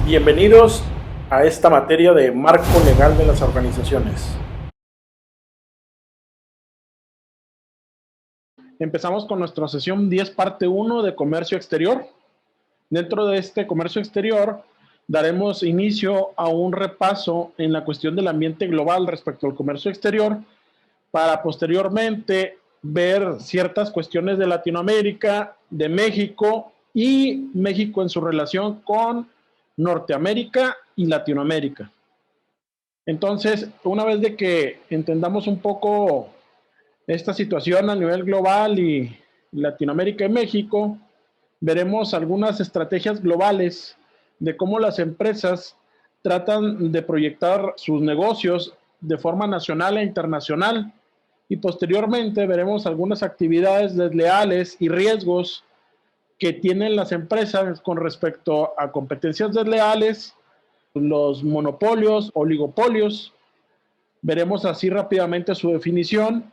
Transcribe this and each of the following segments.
Bienvenidos a esta materia de marco legal de las organizaciones. Empezamos con nuestra sesión 10, parte 1 de comercio exterior. Dentro de este comercio exterior daremos inicio a un repaso en la cuestión del ambiente global respecto al comercio exterior para posteriormente ver ciertas cuestiones de Latinoamérica, de México y México en su relación con Norteamérica y Latinoamérica. Entonces, una vez de que entendamos un poco esta situación a nivel global y Latinoamérica y México, veremos algunas estrategias globales de cómo las empresas tratan de proyectar sus negocios de forma nacional e internacional, y posteriormente veremos algunas actividades desleales y riesgos que tienen las empresas con respecto a competencias desleales, los monopolios, oligopolios. Veremos así rápidamente su definición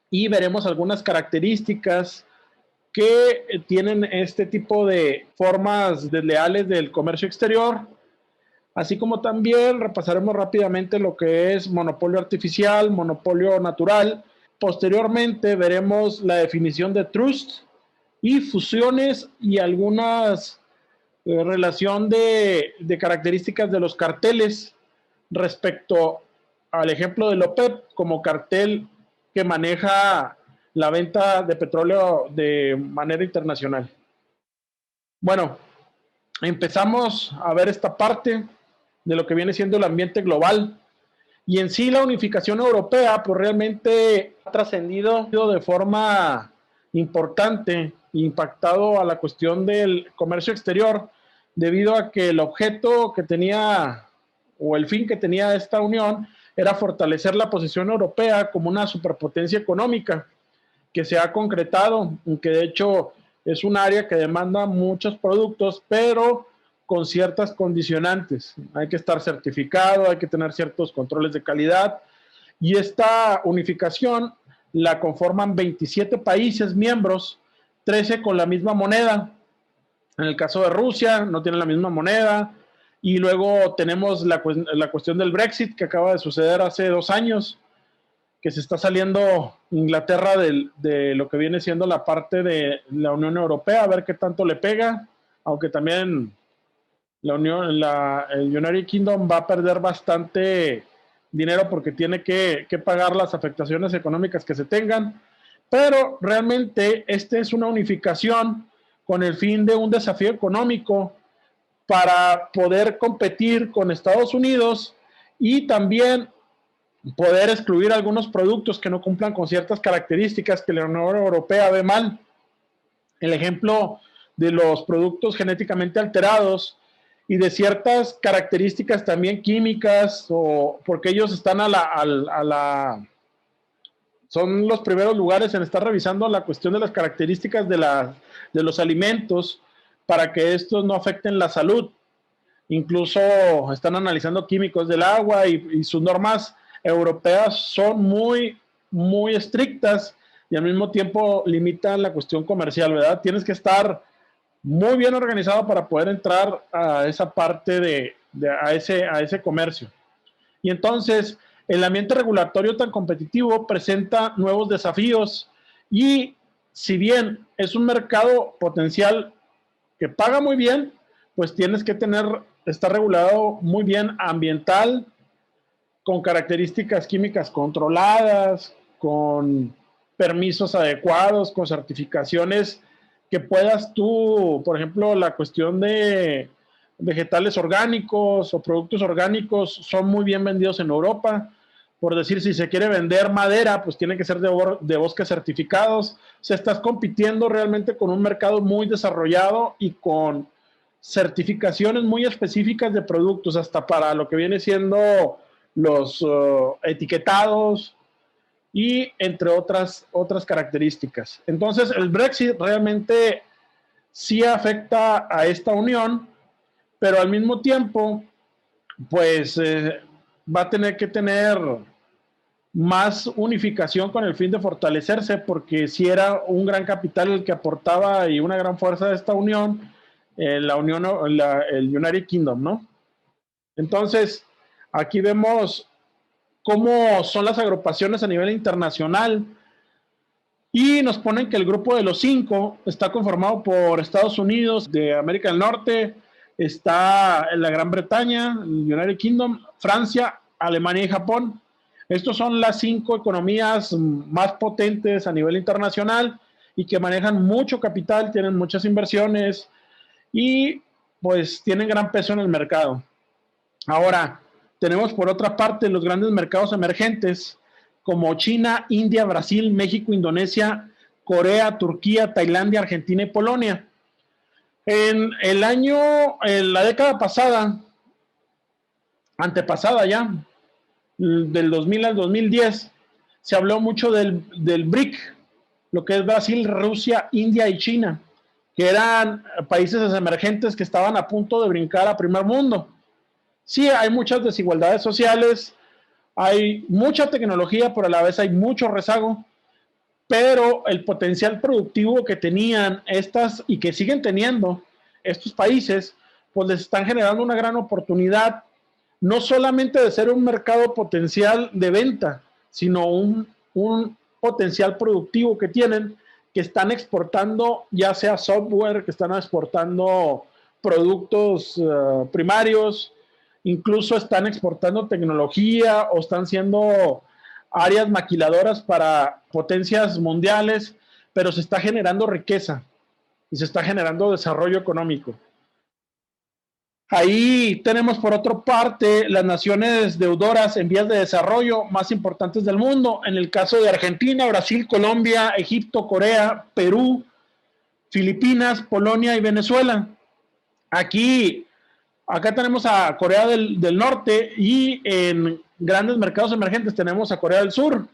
y veremos algunas características que tienen este tipo de formas desleales del comercio exterior, así como también repasaremos rápidamente lo que es monopolio artificial, monopolio natural. Posteriormente veremos la definición de trust y fusiones y algunas relación de características de los carteles respecto al ejemplo del OPEP como cartel que maneja la venta de petróleo de manera internacional. Bueno, empezamos a ver esta parte de lo que viene siendo el ambiente global. Y en sí la unificación europea pues realmente ha trascendido de forma importante, impactado a la cuestión del comercio exterior, debido a que el objeto que tenía o el fin que tenía esta unión era fortalecer la posición europea como una superpotencia económica que se ha concretado, que de hecho es un área que demanda muchos productos, pero con ciertas condicionantes. Hay que estar certificado, hay que tener ciertos controles de calidad, y esta unificación la conforman 27 países miembros, 13 con la misma moneda. En el caso de Rusia no tiene la misma moneda, y luego tenemos la cuestión del Brexit que acaba de suceder hace 2 años, que se está saliendo Inglaterra de lo que viene siendo la parte de la Unión Europea, a ver qué tanto le pega, aunque también el United Kingdom va a perder bastante dinero porque tiene que pagar las afectaciones económicas que se tengan, pero realmente esta es una unificación con el fin de un desafío económico para poder competir con Estados Unidos y también poder excluir algunos productos que no cumplan con ciertas características que la Unión Europea ve mal. El ejemplo de los productos genéticamente alterados y de ciertas características también químicas, o porque ellos están son los primeros lugares en estar revisando la cuestión de las características de los alimentos para que estos no afecten la salud. Incluso están analizando químicos del agua, y sus normas europeas son muy estrictas y al mismo tiempo limitan la cuestión comercial, ¿verdad? Tienes que estar muy bien organizado para poder entrar a esa parte a ese comercio. Y entonces, el ambiente regulatorio tan competitivo presenta nuevos desafíos, y si bien es un mercado potencial que paga muy bien, pues tienes que estar regulado muy bien ambiental, con características químicas controladas, con permisos adecuados, con certificaciones que puedas tú, por ejemplo, la cuestión de vegetales orgánicos o productos orgánicos son muy bien vendidos en Europa. Por decir, si se quiere vender madera, pues tiene que ser de bosques certificados. O sea, estás compitiendo realmente con un mercado muy desarrollado y con certificaciones muy específicas de productos, hasta para lo que viene siendo los etiquetados y entre otras características. Entonces, el Brexit realmente sí afecta a esta unión, pero al mismo tiempo, pues va a tener que tener más unificación con el fin de fortalecerse, porque si era un gran capital el que aportaba y una gran fuerza de esta unión, el United Kingdom, ¿no? Entonces, aquí vemos cómo son las agrupaciones a nivel internacional y nos ponen que el grupo de los 5 está conformado por Estados Unidos, de América del Norte, está en la Gran Bretaña, el United Kingdom, Francia, Alemania y Japón. Estos son las 5 economías más potentes a nivel internacional y que manejan mucho capital, tienen muchas inversiones y pues tienen gran peso en el mercado. Ahora, tenemos por otra parte los grandes mercados emergentes como China, India, Brasil, México, Indonesia, Corea, Turquía, Tailandia, Argentina y Polonia. En la década pasada, antepasada ya, del 2000 al 2010, se habló mucho del BRIC, lo que es Brasil, Rusia, India y China, que eran países emergentes que estaban a punto de brincar a primer mundo. Sí, hay muchas desigualdades sociales, hay mucha tecnología, pero a la vez hay mucho rezago, pero el potencial productivo que tenían estas y que siguen teniendo estos países, pues les están generando una gran oportunidad, no solamente de ser un mercado potencial de venta, sino un potencial productivo que tienen, que están exportando ya sea software, que están exportando productos primarios, incluso están exportando tecnología o están siendo áreas maquiladoras para potencias mundiales, pero se está generando riqueza y se está generando desarrollo económico. Ahí tenemos por otra parte las naciones deudoras en vías de desarrollo más importantes del mundo. En el caso de Argentina, Brasil, Colombia, Egipto, Corea, Perú, Filipinas, Polonia y Venezuela. Acá tenemos a Corea del Norte y en grandes mercados emergentes tenemos a Corea del Sur.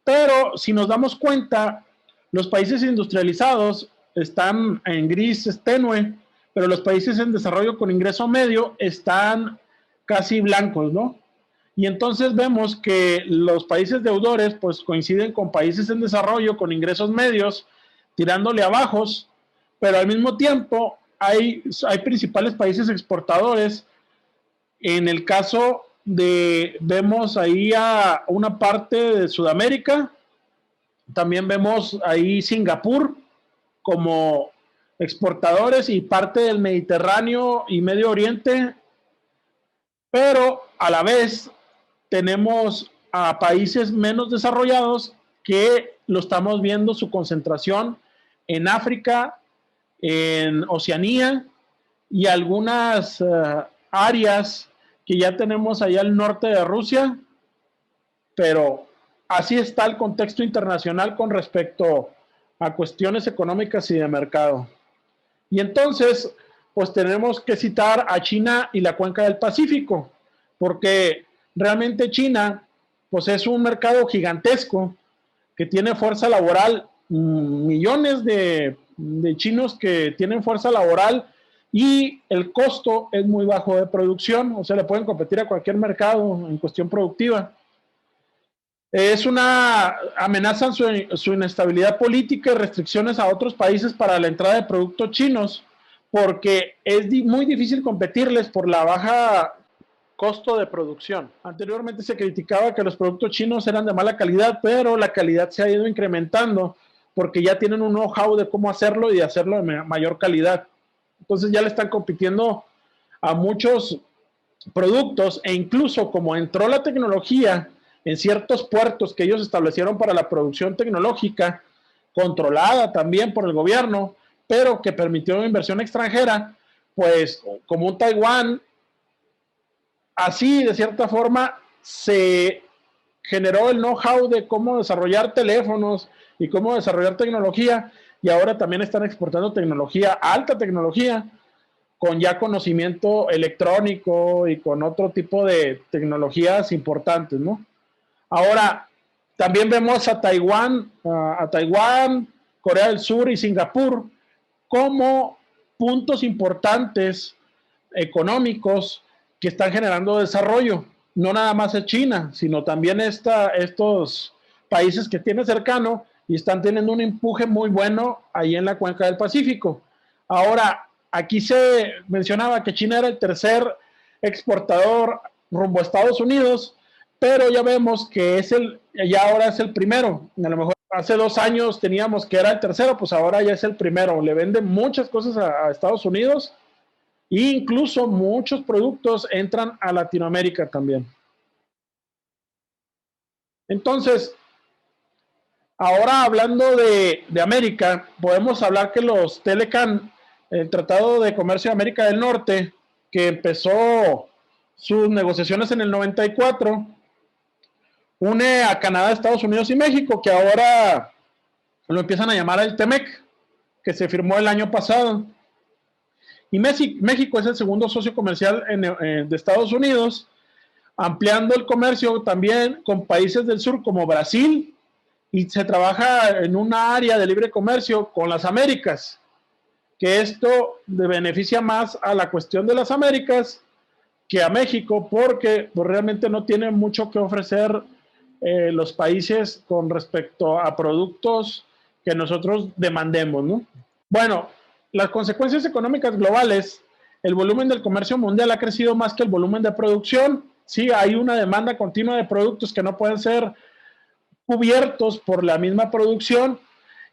Pero si nos damos cuenta, los países industrializados están en gris tenue, pero los países en desarrollo con ingreso medio están casi blancos, ¿no? Y entonces vemos que los países deudores pues coinciden con países en desarrollo con ingresos medios, tirándole a bajos, pero al mismo tiempo hay principales países exportadores. En el caso vemos ahí a una parte de Sudamérica, también vemos ahí Singapur como exportadores y parte del Mediterráneo y Medio Oriente, pero a la vez tenemos a países menos desarrollados que lo estamos viendo su concentración en África, en Oceanía y algunas áreas que ya tenemos allá al norte de Rusia, pero así está el contexto internacional con respecto a cuestiones económicas y de mercado. Y entonces, pues tenemos que citar a China y la cuenca del Pacífico, porque realmente China, pues es un mercado gigantesco que tiene fuerza laboral, millones de chinos que tienen fuerza laboral y el costo es muy bajo de producción, o sea, le pueden competir a cualquier mercado en cuestión productiva. Es una amenaza su inestabilidad política y restricciones a otros países para la entrada de productos chinos, porque es muy difícil competirles por la baja costo de producción. Anteriormente se criticaba que los productos chinos eran de mala calidad, pero la calidad se ha ido incrementando porque ya tienen un know-how de cómo hacerlo y de hacerlo de mayor calidad. Entonces ya le están compitiendo a muchos productos e incluso como entró la tecnología en ciertos puertos que ellos establecieron para la producción tecnológica, controlada también por el gobierno, pero que permitió inversión extranjera, pues como un Taiwán, así de cierta forma se generó el know-how de cómo desarrollar teléfonos y cómo desarrollar tecnología, y ahora también están exportando tecnología, alta tecnología, con ya conocimiento electrónico y con otro tipo de tecnologías importantes, ¿no? Ahora, también vemos a Taiwán, Corea del Sur y Singapur como puntos importantes económicos que están generando desarrollo. No nada más es China, sino también estos países que tienen cercano y están teniendo un empuje muy bueno ahí en la cuenca del Pacífico. Ahora, aquí se mencionaba que China era el tercer exportador rumbo a Estados Unidos, pero ya vemos que ya ahora es el primero. A lo mejor hace 2 años teníamos que era el tercero, pues ahora ya es el primero. Le vende muchas cosas a Estados Unidos e incluso muchos productos entran a Latinoamérica también. Entonces, ahora hablando de América, podemos hablar que los Telecan, el Tratado de Comercio de América del Norte, que empezó sus negociaciones en el 94, une a Canadá, Estados Unidos y México, que ahora lo empiezan a llamar el TEMEC, que se firmó el año pasado. Y México es el segundo socio comercial de Estados Unidos, ampliando el comercio también con países del sur como Brasil, y se trabaja en una área de libre comercio con las Américas, que esto beneficia más a la cuestión de las Américas que a México, porque pues, realmente no tiene mucho que ofrecer los países con respecto a productos que nosotros demandemos, ¿no? Bueno, las consecuencias económicas globales, el volumen del comercio mundial ha crecido más que el volumen de producción. Sí, hay una demanda continua de productos que no pueden ser cubiertos por la misma producción,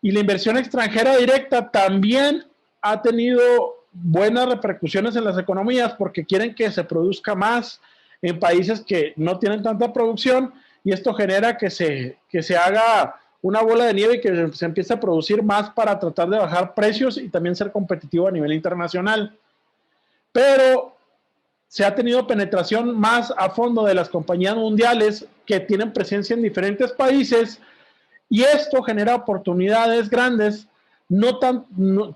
y la inversión extranjera directa también ha tenido buenas repercusiones en las economías porque quieren que se produzca más en países que no tienen tanta producción, y esto genera que se haga una bola de nieve y que se empiece a producir más para tratar de bajar precios y también ser competitivo a nivel internacional. Pero se ha tenido penetración más a fondo de las compañías mundiales que tienen presencia en diferentes países, y esto genera oportunidades grandes,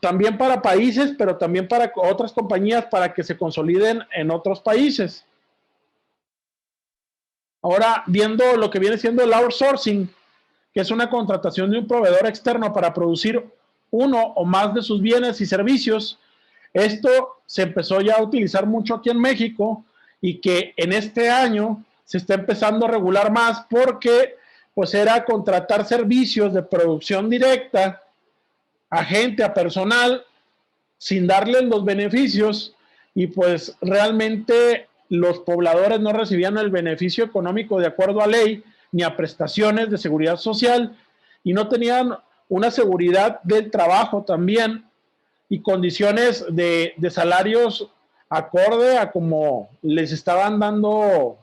también para países, pero también para otras compañías para que se consoliden en otros países. Ahora, viendo lo que viene siendo el outsourcing, que es una contratación de un proveedor externo para producir uno o más de sus bienes y servicios, esto se empezó ya a utilizar mucho aquí en México, y que en este año se está empezando a regular más porque pues era contratar servicios de producción directa a gente, a personal, sin darles los beneficios, y pues realmente los pobladores no recibían el beneficio económico de acuerdo a ley, ni a prestaciones de seguridad social, y no tenían una seguridad del trabajo también, y condiciones de salarios acorde a como les estaban dando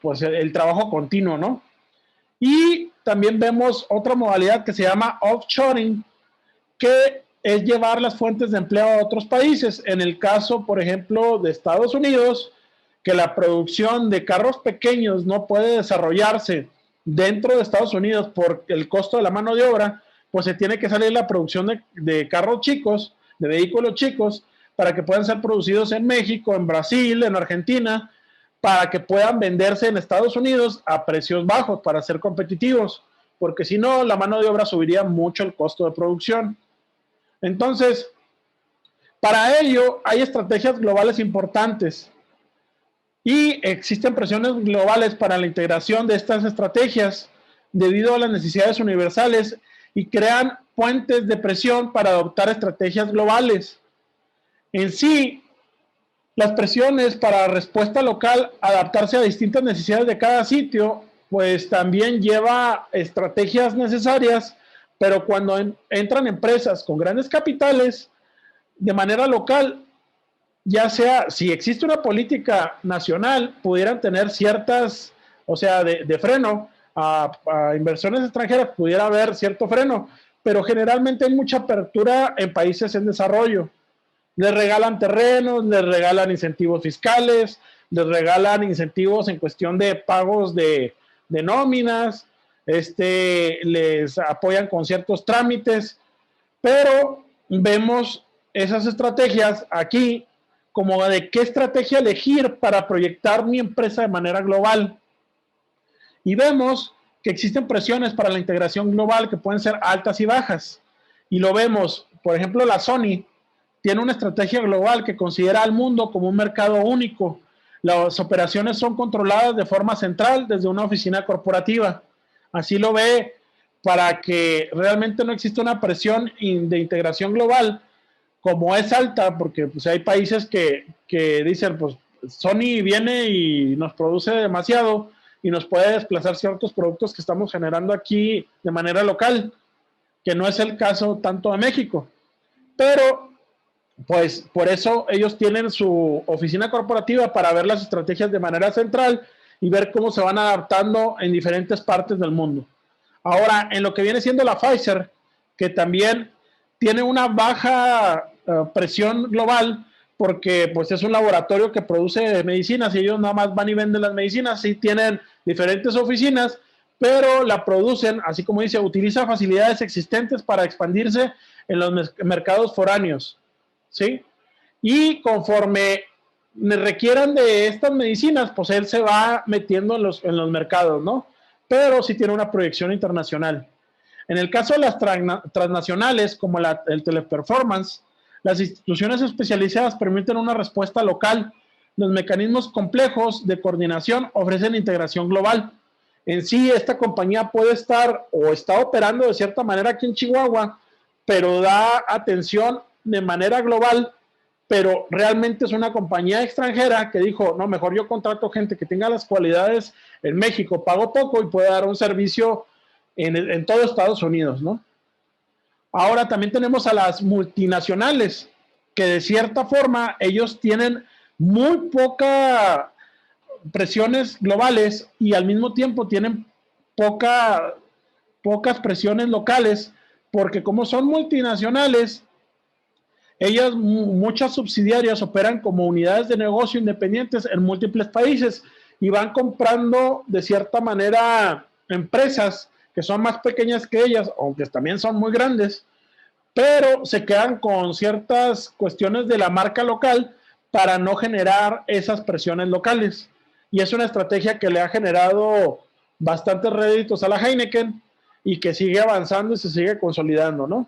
pues el trabajo continuo, ¿no? Y también vemos otra modalidad que se llama offshoring, que es llevar las fuentes de empleo a otros países. En el caso, por ejemplo, de Estados Unidos, que la producción de carros pequeños no puede desarrollarse dentro de Estados Unidos por el costo de la mano de obra, pues se tiene que salir la producción de carros chicos, de vehículos chicos, para que puedan ser producidos en México, en Brasil, en Argentina, para que puedan venderse en Estados Unidos a precios bajos para ser competitivos, porque si no, la mano de obra subiría mucho el costo de producción. Entonces, para ello hay estrategias globales importantes, y existen presiones globales para la integración de estas estrategias debido a las necesidades universales, y crean puentes de presión para adoptar estrategias globales. En sí, las presiones para respuesta local, adaptarse a distintas necesidades de cada sitio, pues también lleva estrategias necesarias, pero cuando entran empresas con grandes capitales, de manera local, ya sea, si existe una política nacional, pudieran tener ciertas, o sea, de freno a inversiones extranjeras, pudiera haber cierto freno, pero generalmente hay mucha apertura en países en desarrollo. Les regalan terrenos, les regalan incentivos fiscales, les regalan incentivos en cuestión de pagos de nóminas, les apoyan con ciertos trámites, pero vemos esas estrategias aquí como de qué estrategia elegir para proyectar mi empresa de manera global. Y vemos que existen presiones para la integración global que pueden ser altas y bajas. Y lo vemos, por ejemplo, la Sony tiene una estrategia global que considera al mundo como un mercado único. Las operaciones son controladas de forma central desde una oficina corporativa. Así lo ve, para que realmente no exista una presión de integración global. como es alta, porque pues hay países que dicen, pues Sony viene y nos produce demasiado y nos puede desplazar ciertos productos que estamos generando aquí de manera local, que no es el caso tanto de México. Pero, pues, por eso ellos tienen su oficina corporativa para ver las estrategias de manera central y ver cómo se van adaptando en diferentes partes del mundo. Ahora, en lo que viene siendo la Pfizer, que también tiene una baja presión global, porque pues es un laboratorio que produce medicinas y ellos nada más van y venden las medicinas, sí tienen diferentes oficinas, pero la producen, así como dice, utiliza facilidades existentes para expandirse en los mercados foráneos, ¿sí? Y conforme requieran de estas medicinas, pues él se va metiendo en los mercados, ¿no? Pero sí tiene una proyección internacional. En el caso de las transnacionales, como el teleperformance, las instituciones especializadas permiten una respuesta local. Los mecanismos complejos de coordinación ofrecen integración global. En sí, esta compañía puede estar o está operando de cierta manera aquí en Chihuahua, pero da atención de manera global, pero realmente es una compañía extranjera que dijo, no, mejor yo contrato gente que tenga las cualidades en México, pago poco y puede dar un servicio en todo Estados Unidos, ¿no? Ahora también tenemos a las multinacionales, que de cierta forma ellos tienen muy poca presiones globales y al mismo tiempo tienen pocas presiones locales, porque como son multinacionales, ellas, muchas subsidiarias operan como unidades de negocio independientes en múltiples países y van comprando de cierta manera empresas que son más pequeñas que ellas, aunque también son muy grandes, pero se quedan con ciertas cuestiones de la marca local para no generar esas presiones locales. Y es una estrategia que le ha generado bastantes réditos a la Heineken y que sigue avanzando y se sigue consolidando, ¿no?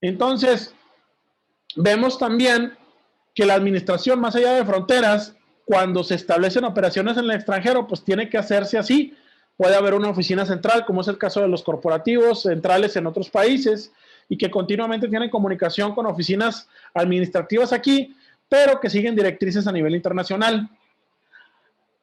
Entonces, vemos también que la administración, más allá de fronteras, cuando se establecen operaciones en el extranjero, pues tiene que hacerse así. Puede haber una oficina central, como es el caso de los corporativos centrales en otros países, y que continuamente tienen comunicación con oficinas administrativas aquí, pero que siguen directrices a nivel internacional.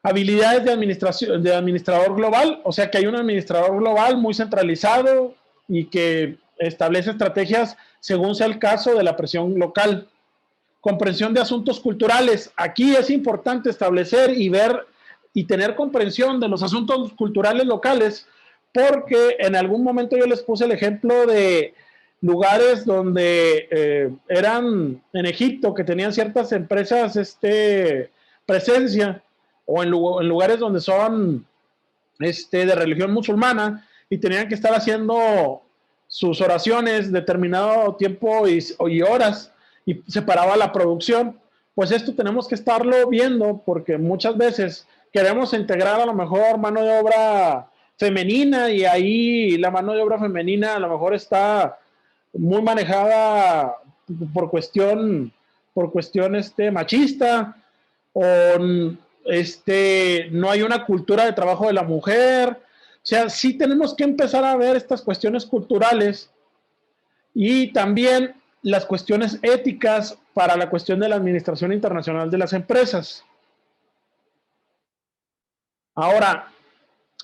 Habilidades de administrador global, o sea que hay un administrador global muy centralizado y que establece estrategias según sea el caso de la presión local. Comprensión de asuntos culturales. Aquí es importante establecer y ver y tener comprensión de los asuntos culturales locales, porque en algún momento yo les puse el ejemplo de lugares donde eran en Egipto, que tenían ciertas empresas presencia, o en lugares donde son de religión musulmana y tenían que estar haciendo sus oraciones determinado tiempo y horas y se paraba la producción. Pues esto tenemos que estarlo viendo porque muchas veces queremos integrar a lo mejor mano de obra femenina y ahí la mano de obra femenina a lo mejor está muy manejada por cuestión machista o no hay una cultura de trabajo de la mujer. O sea, sí tenemos que empezar a ver estas cuestiones culturales y también las cuestiones éticas para la cuestión de la administración internacional de las empresas. Ahora,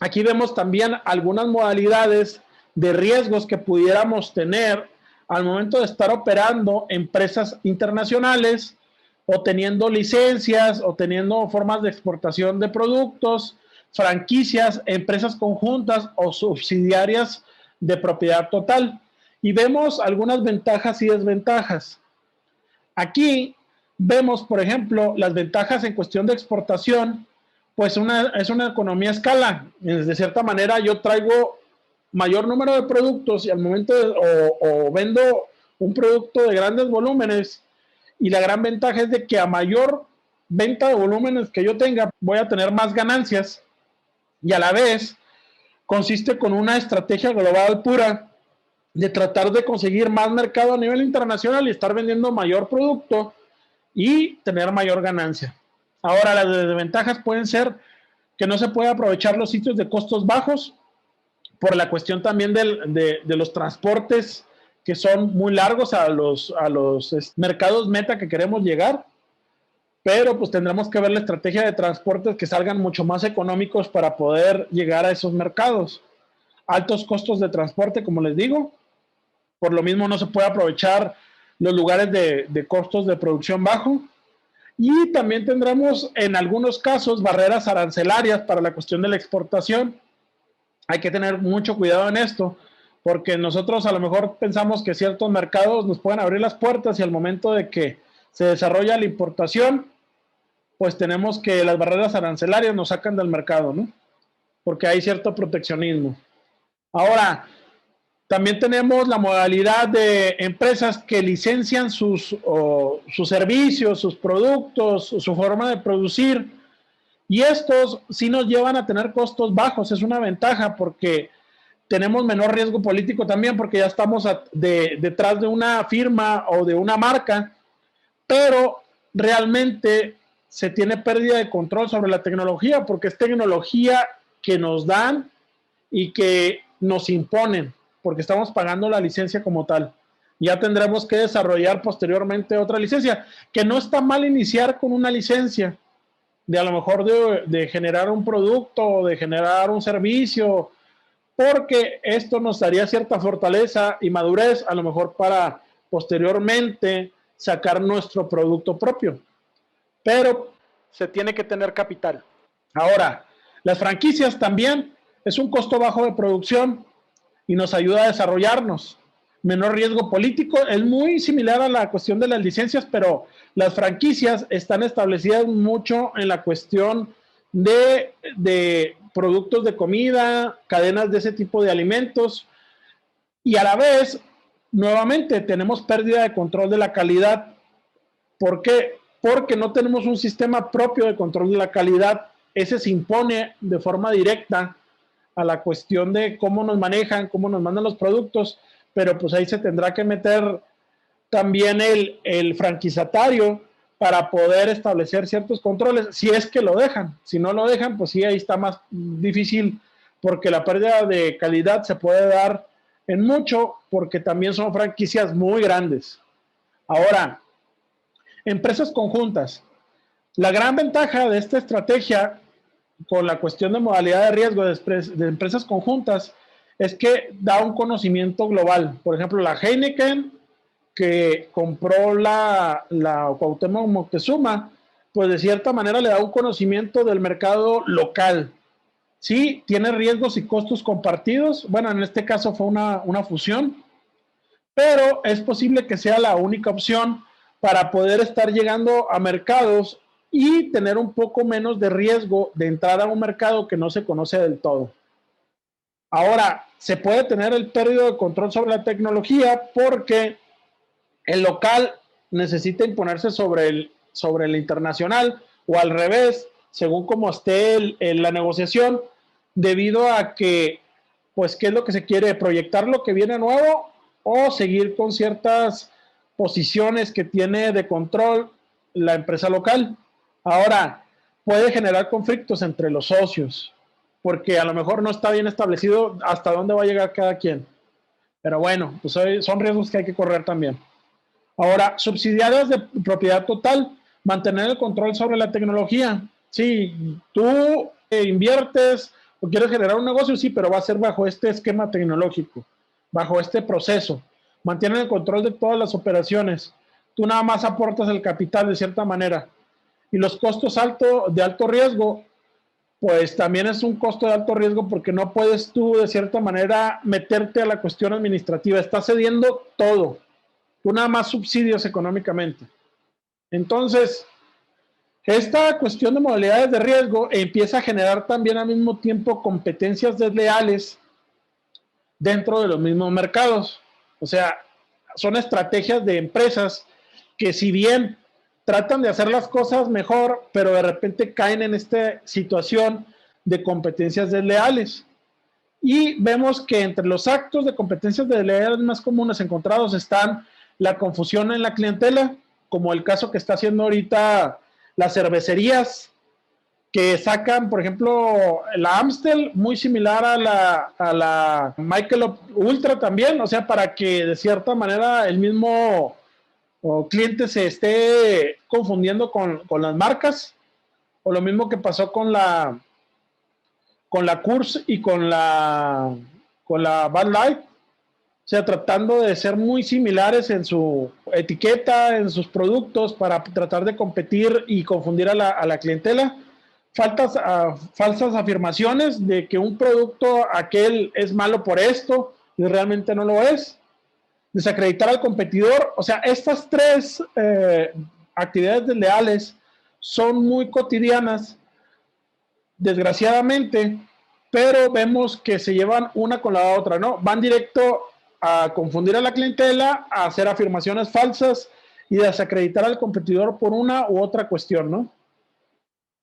aquí vemos también algunas modalidades de riesgos que pudiéramos tener al momento de estar operando empresas internacionales o teniendo licencias o teniendo formas de exportación de productos, franquicias, empresas conjuntas o subsidiarias de propiedad total. Y vemos algunas ventajas y desventajas. Aquí vemos, por ejemplo, las ventajas en cuestión de exportación, pues es una economía a escala. De cierta manera, yo traigo mayor número de productos y al momento o vendo un producto de grandes volúmenes y la gran ventaja es de que a mayor venta de volúmenes que yo tenga, voy a tener más ganancias y a la vez consiste con una estrategia global pura de tratar de conseguir más mercado a nivel internacional y estar vendiendo mayor producto y tener mayor ganancia. Ahora, las desventajas pueden ser que no se puede aprovechar los sitios de costos bajos por la cuestión también de los transportes que son muy largos a los mercados meta que queremos llegar, pero pues tendremos que ver la estrategia de transportes que salgan mucho más económicos para poder llegar a esos mercados. Altos costos de transporte, como les digo, por lo mismo no se puede aprovechar los lugares de costos de producción bajo. Y también tendremos en algunos casos barreras arancelarias para la cuestión de la exportación. Hay que tener mucho cuidado en esto, porque nosotros a lo mejor pensamos que ciertos mercados nos pueden abrir las puertas y al momento de que se desarrolla la importación, pues tenemos que las barreras arancelarias nos sacan del mercado, ¿no? Porque hay cierto proteccionismo. Ahora, también tenemos la modalidad de empresas que licencian sus servicios, sus productos, su forma de producir, y estos sí nos llevan a tener costos bajos. Es una ventaja porque tenemos menor riesgo político también, porque ya estamos detrás de una firma o de una marca, pero realmente se tiene pérdida de control sobre la tecnología, porque es tecnología que nos dan y que nos imponen, porque estamos pagando la licencia como tal. Ya tendremos que desarrollar posteriormente otra licencia, que no está mal iniciar con una licencia, de a lo mejor de generar un producto o de generar un servicio, porque esto nos daría cierta fortaleza y madurez, a lo mejor para posteriormente sacar nuestro producto propio. Pero se tiene que tener capital. Ahora, las franquicias también es un costo bajo de producción y nos ayuda a desarrollarnos. Menor riesgo político, es muy similar a la cuestión de las licencias, pero las franquicias están establecidas mucho en la cuestión de productos de comida, cadenas de ese tipo de alimentos, y a la vez, nuevamente, tenemos pérdida de control de la calidad. ¿Por qué? Porque no tenemos un sistema propio de control de la calidad. Ese se impone de forma directa a la cuestión de cómo nos manejan, cómo nos mandan los productos, pero pues ahí se tendrá que meter también el franquiciatario para poder establecer ciertos controles, si es que lo dejan. Si no lo dejan, pues sí, ahí está más difícil, porque la pérdida de calidad se puede dar en mucho, porque también son franquicias muy grandes. Ahora, empresas conjuntas. La gran ventaja de esta estrategia con la cuestión de modalidad de riesgo de empresas conjuntas es que da un conocimiento global. Por ejemplo, la Heineken, que compró la Cuauhtémoc Moctezuma, pues de cierta manera le da un conocimiento del mercado local. Sí, tiene riesgos y costos compartidos. Bueno, en este caso fue una fusión, pero es posible que sea la única opción para poder estar llegando a mercados y tener un poco menos de riesgo de entrar a un mercado que no se conoce del todo. Ahora, se puede tener el pérdida de control sobre la tecnología porque el local necesita imponerse sobre el internacional, o al revés, según como esté la negociación, debido a que, pues, ¿qué es lo que se quiere? ¿Proyectar lo que viene nuevo o seguir con ciertas posiciones que tiene de control la empresa local? Ahora, puede generar conflictos entre los socios, porque a lo mejor no está bien establecido hasta dónde va a llegar cada quien. Pero bueno, pues son riesgos que hay que correr también. Ahora, subsidiarias de propiedad total, mantener el control sobre la tecnología. Sí, tú inviertes o quieres generar un negocio, sí, pero va a ser bajo este esquema tecnológico, bajo este proceso. Mantienen el control de todas las operaciones. Tú nada más aportas el capital de cierta manera. Y los costos de alto riesgo, pues también es un costo de alto riesgo porque no puedes tú de cierta manera meterte a la cuestión administrativa. Estás cediendo todo. Tú nada más subsidios económicamente. Entonces, esta cuestión de modalidades de riesgo empieza a generar también al mismo tiempo competencias desleales dentro de los mismos mercados. O sea, son estrategias de empresas que, si bien tratan de hacer las cosas mejor, pero de repente caen en esta situación de competencias desleales. Y vemos que entre los actos de competencias desleales más comunes encontrados están la confusión en la clientela, como el caso que está haciendo ahorita las cervecerías, que sacan, por ejemplo, la Amstel, muy similar a la Michelob Ultra también, o sea, para que de cierta manera el mismo cliente se esté confundiendo con las marcas, o lo mismo que pasó con la Coors y con la Bud Light, o sea, tratando de ser muy similares en su etiqueta, en sus productos, para tratar de competir y confundir a la clientela. Falsas afirmaciones de que un producto aquel es malo por esto y realmente no lo es. Desacreditar al competidor. O sea, estas tres actividades desleales son muy cotidianas, desgraciadamente, pero vemos que se llevan una con la otra, ¿no? Van directo a confundir a la clientela, a hacer afirmaciones falsas y desacreditar al competidor por una u otra cuestión, ¿no?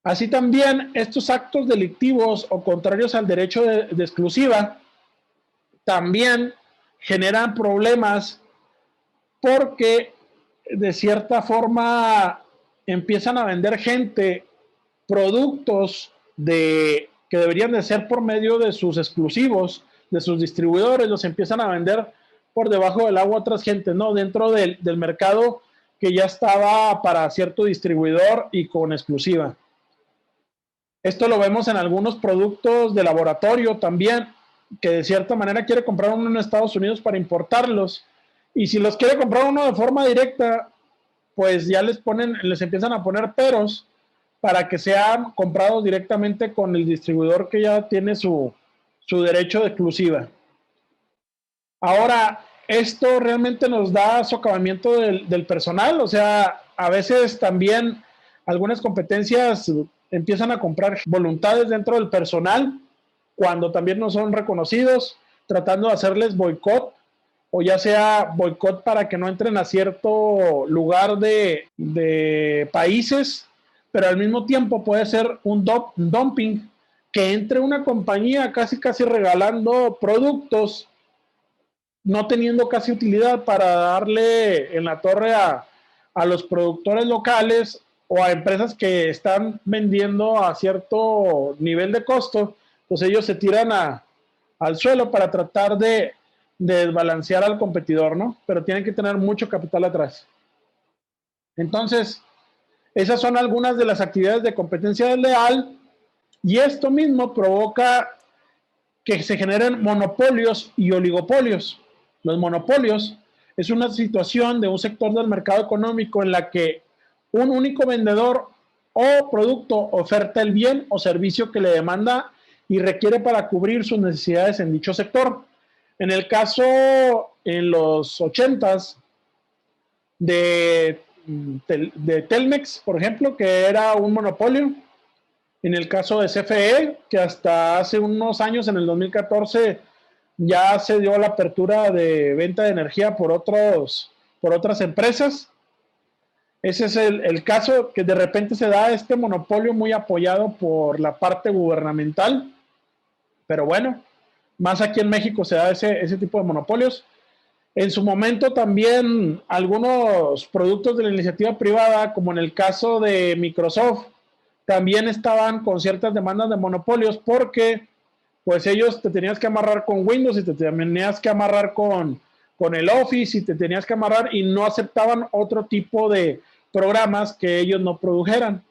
Así también, estos actos delictivos o contrarios al derecho de exclusiva también generan problemas porque de cierta forma empiezan a vender gente productos que deberían de ser por medio de sus exclusivos, de sus distribuidores, los empiezan a vender por debajo del agua a otras gentes, ¿no? Dentro del mercado que ya estaba para cierto distribuidor y con exclusiva. Esto lo vemos en algunos productos de laboratorio también, que de cierta manera quiere comprar uno en Estados Unidos para importarlos. Y si los quiere comprar uno de forma directa, pues ya les empiezan a poner peros para que sean comprados directamente con el distribuidor que ya tiene su derecho de exclusiva. Ahora, esto realmente nos da socavamiento del personal, o sea, a veces también algunas competencias empiezan a comprar voluntades dentro del personal cuando también no son reconocidos, tratando de hacerles boicot, o ya sea boicot para que no entren a cierto lugar de países, pero al mismo tiempo puede ser un dumping, que entre una compañía casi regalando productos, no teniendo casi utilidad para darle en la torre a los productores locales o a empresas que están vendiendo a cierto nivel de costo, pues ellos se tiran al suelo para tratar de desbalancear al competidor, ¿no? Pero tienen que tener mucho capital atrás. Entonces, esas son algunas de las actividades de competencia desleal y esto mismo provoca que se generen monopolios y oligopolios. Los monopolios es una situación de un sector del mercado económico en la que un único vendedor o producto oferta el bien o servicio que le demanda y requiere para cubrir sus necesidades en dicho sector. En el caso, en los 80s, de Telmex, por ejemplo, que era un monopolio. En el caso de CFE, que hasta hace unos años, en el 2014, ya se dio la apertura de venta de energía por otras empresas. Ese es el caso que de repente se da este monopolio muy apoyado por la parte gubernamental. Pero bueno, más aquí en México se da ese tipo de monopolios. En su momento también algunos productos de la iniciativa privada, como en el caso de Microsoft, también estaban con ciertas demandas de monopolios porque pues ellos te tenías que amarrar con Windows y te tenías que amarrar con el Office y te tenías que amarrar y no aceptaban otro tipo de programas que ellos no produjeran.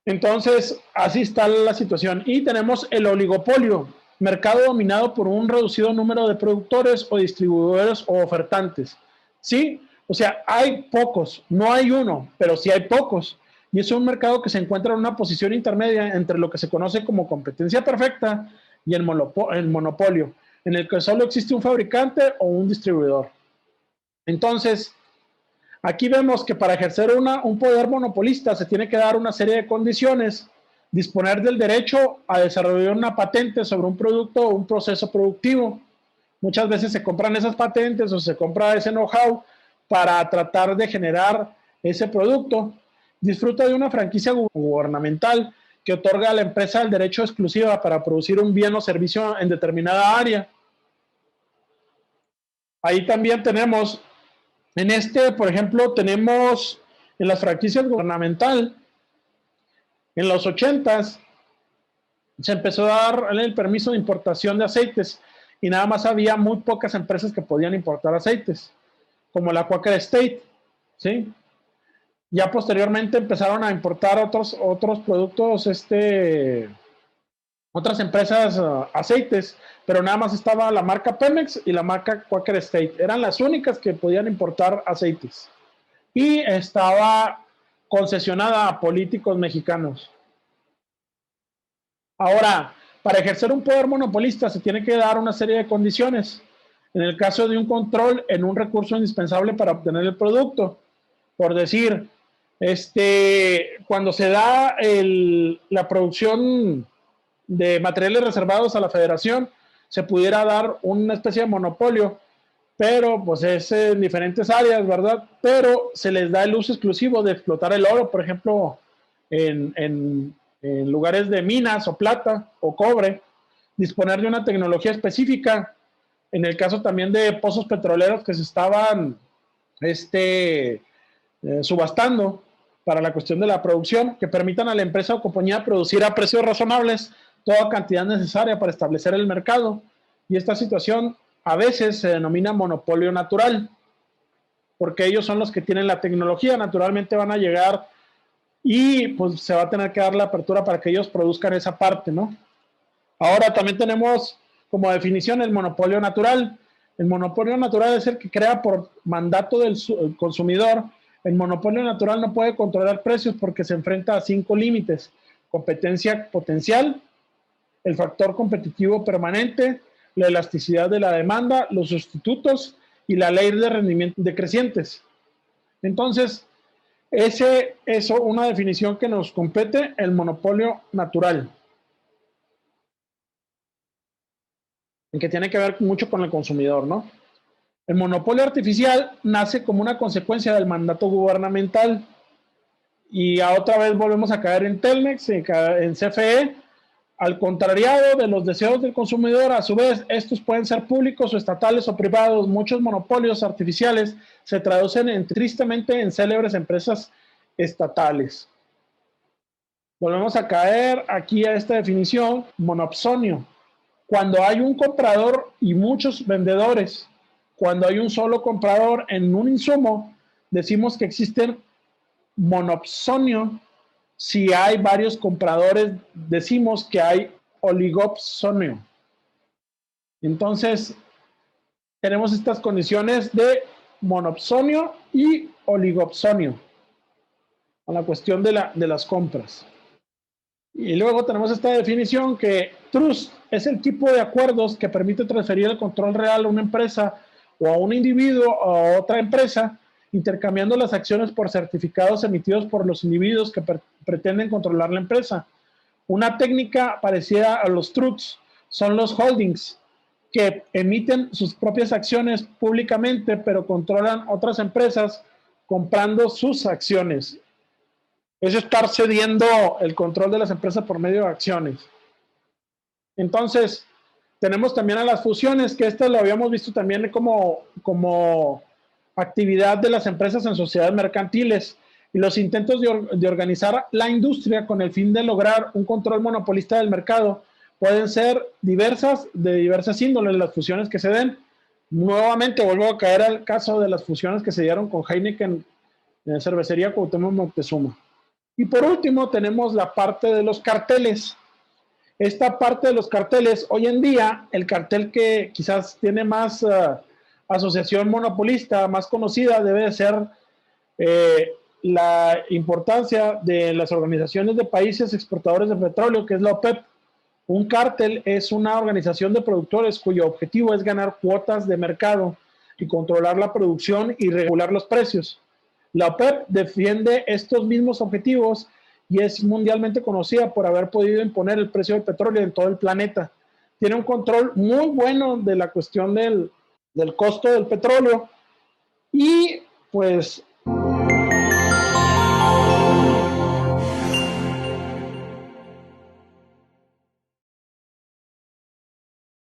Entonces, así está la situación. Y tenemos el oligopolio, mercado dominado por un reducido número de productores o distribuidores o ofertantes. ¿Sí? O sea, hay pocos, no hay uno, pero sí hay pocos. Y es un mercado que se encuentra en una posición intermedia entre lo que se conoce como competencia perfecta y el monopolio, en el que solo existe un fabricante o un distribuidor. Entonces, aquí vemos que para ejercer un poder monopolista se tiene que dar una serie de condiciones, disponer del derecho a desarrollar una patente sobre un producto o un proceso productivo. Muchas veces se compran esas patentes o se compra ese know-how para tratar de generar ese producto. Disfruta de una franquicia gubernamental que otorga a la empresa el derecho exclusivo para producir un bien o servicio en determinada área. Ahí también tenemos, por ejemplo, tenemos en las franquicias gubernamental, En los 80s se empezó a dar el permiso de importación de aceites y nada más había muy pocas empresas que podían importar aceites, como la Quaker State, ¿sí? Ya posteriormente empezaron a importar otros productos, otras empresas, aceites, pero nada más estaba la marca Pemex y la marca Quaker State. Eran las únicas que podían importar aceites. Y estaba concesionada a políticos mexicanos. Ahora, para ejercer un poder monopolista se tiene que dar una serie de condiciones. En el caso de un control en un recurso indispensable para obtener el producto, por decir, cuando se da la producción de materiales reservados a la federación, se pudiera dar una especie de monopolio, pero pues es en diferentes áreas, ¿verdad? Pero se les da el uso exclusivo de explotar el oro, por ejemplo, en lugares de minas o plata o cobre, disponer de una tecnología específica. En el caso también de pozos petroleros que se estaban subastando para la cuestión de la producción, que permitan a la empresa o compañía producir a precios razonables toda cantidad necesaria para establecer el mercado. Y esta situación a veces se denomina monopolio natural, porque ellos son los que tienen la tecnología, naturalmente van a llegar y pues se va a tener que dar la apertura para que ellos produzcan esa parte, ¿no? Ahora también tenemos como definición el monopolio natural. El monopolio natural es el que crea por mandato del consumidor. El monopolio natural no puede controlar precios porque se enfrenta a 5 límites: competencia potencial, el factor competitivo permanente, la elasticidad de la demanda, los sustitutos y la ley de rendimiento decrecientes. Entonces, es una definición que nos compete, el monopolio natural, que tiene que ver mucho con el consumidor, ¿no? El monopolio artificial nace como una consecuencia del mandato gubernamental. Y a otra vez volvemos a caer en Telmex, en CFE, al contrariado de los deseos del consumidor. A su vez, estos pueden ser públicos o estatales o privados. Muchos monopolios artificiales se traducen tristemente en célebres empresas estatales. Volvemos a caer aquí a esta definición: monopsonio. Cuando hay un comprador y muchos vendedores, cuando hay un solo comprador en un insumo, decimos que existen monopsonio. Si hay varios compradores, decimos que hay oligopsonio. Entonces, tenemos estas condiciones de monopsonio y oligopsonio con la cuestión de las compras. Y luego tenemos esta definición que trust es el tipo de acuerdos que permite transferir el control real a una empresa o a un individuo o a otra empresa, intercambiando las acciones por certificados emitidos por los individuos que pretenden controlar la empresa. Una técnica parecida a los trusts son los holdings, que emiten sus propias acciones públicamente, pero controlan otras empresas comprando sus acciones. Es estar cediendo el control de las empresas por medio de acciones. Entonces, tenemos también a las fusiones, que esto lo habíamos visto también como actividad de las empresas en sociedades mercantiles, y los intentos de organizar la industria con el fin de lograr un control monopolista del mercado pueden ser de diversas índoles las fusiones que se den. Nuevamente vuelvo a caer al caso de las fusiones que se dieron con Heineken en cervecería Cuauhtémoc Moctezuma. Y por último tenemos la parte de los carteles. Esta parte de los carteles, hoy en día, el cartel que quizás tiene más asociación monopolista, más conocida, debe de ser la importancia de las organizaciones de países exportadores de petróleo, que es la OPEP. Un cártel es una organización de productores cuyo objetivo es ganar cuotas de mercado y controlar la producción y regular los precios. La OPEP defiende estos mismos objetivos y es mundialmente conocida por haber podido imponer el precio del petróleo en todo el planeta. Tiene un control muy bueno de la cuestión del costo del petróleo, y pues